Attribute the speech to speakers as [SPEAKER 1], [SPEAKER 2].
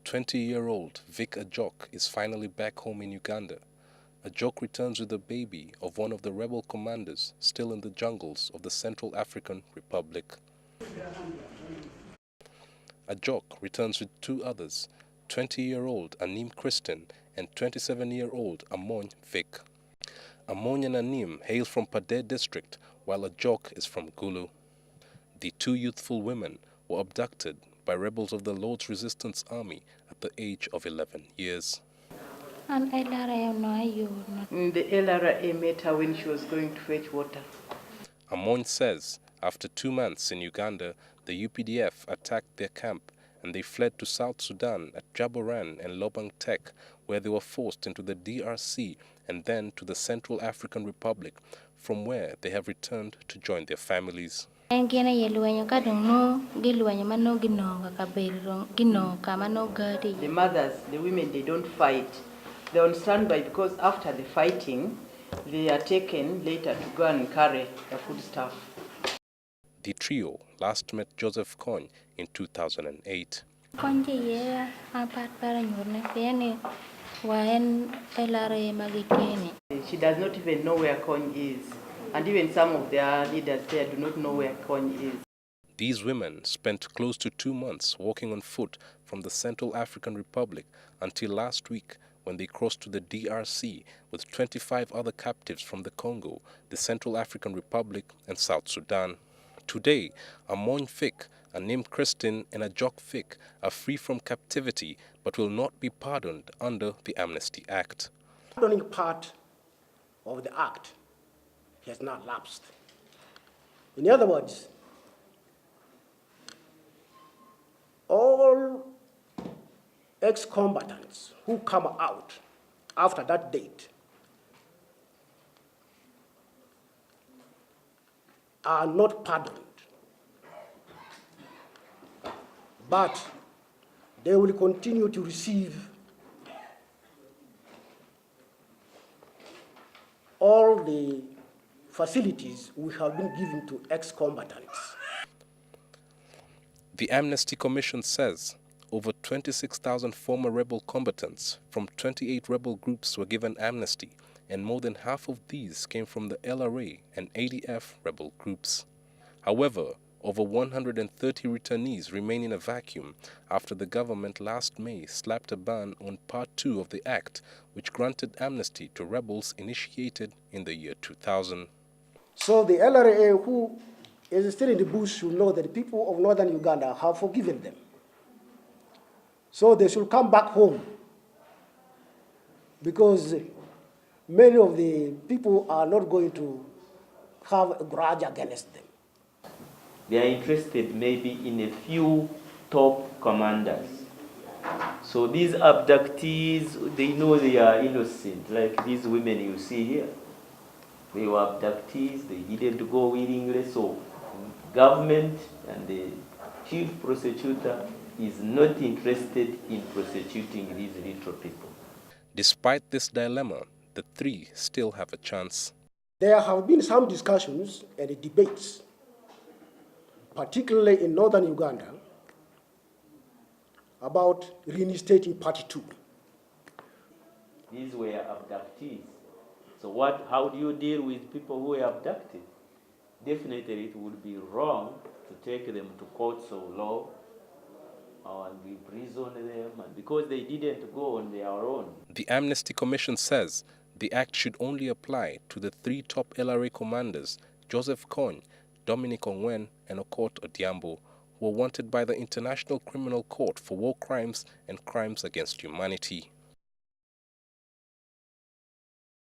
[SPEAKER 1] 20-year-old Vic Ajok is finally back home in Uganda. Ajok returns with the baby of one of the rebel commanders still in the jungles of the Central African Republic. Ajok returns with two others, 20-year-old Anim Christian and 27-year-old Amon Vic. Amon and Anim hail from Padre district, while Ajok is from Gulu. The two youthful women were abducted by rebels of the Lord's Resistance Army at the age of 11 years.
[SPEAKER 2] And LRA,
[SPEAKER 3] the LRA met her when she was going to fetch water.
[SPEAKER 1] Amon says after 2 months in Uganda, the UPDF attacked their camp and they fled to South Sudan at Jaboran and Lobang Tek, where they were forced into the DRC and then to the Central African Republic, from where they have returned to join their families.
[SPEAKER 3] The mothers, the women, they don't fight. They're on standby because after the fighting, they are taken later to go and carry the foodstuff.
[SPEAKER 1] The trio last met Joseph Kony in 2008.
[SPEAKER 3] She does not even know where Kony is. And even some of their leaders there do not know where Kony is.
[SPEAKER 1] These women spent close to 2 months walking on foot from the Central African Republic until last week, when they crossed to the DRC with 25 other captives from the Congo, the Central African Republic and South Sudan. Today, Amon Vic, Anim Christian and Ajok Vic are free from captivity but will not be pardoned under the Amnesty Act.
[SPEAKER 4] The pardoning part of the act has not lapsed. In other words, all ex-combatants who come out after that date are not pardoned, but they will continue to receive all the facilities we have been given to ex-combatants.
[SPEAKER 1] The Amnesty Commission says over 26,000 former rebel combatants from 28 rebel groups were given amnesty, and more than half of these came from the LRA and ADF rebel groups. However, over 130 returnees remain in a vacuum after the government last May slapped a ban on Part 2 of the Act, which granted amnesty to rebels initiated in the year 2000.
[SPEAKER 4] So the LRA, who is still in the bush, should know that the people of northern Uganda have forgiven them. So they should come back home, because many of the people are not going to have a grudge against them.
[SPEAKER 5] They are interested maybe in a few top commanders. So these abductees, they know they are innocent, like these women you see here. They were abductees, they didn't go willingly, so government and the chief prosecutor is not interested in prosecuting these little people.
[SPEAKER 1] Despite this dilemma, the three still have a chance.
[SPEAKER 4] There have been some discussions and debates, particularly in northern Uganda, about reinstating Part 2.
[SPEAKER 5] These were abductees. So how do you deal with people who were abducted? Definitely it would be wrong to take them to courts of law and imprison them, because they didn't go on their own.
[SPEAKER 1] The Amnesty Commission says the act should only apply to the three top LRA commanders, Joseph Kony, Dominic Ongwen and Okot Odiambo, who were wanted by the International Criminal Court for war crimes and crimes against humanity.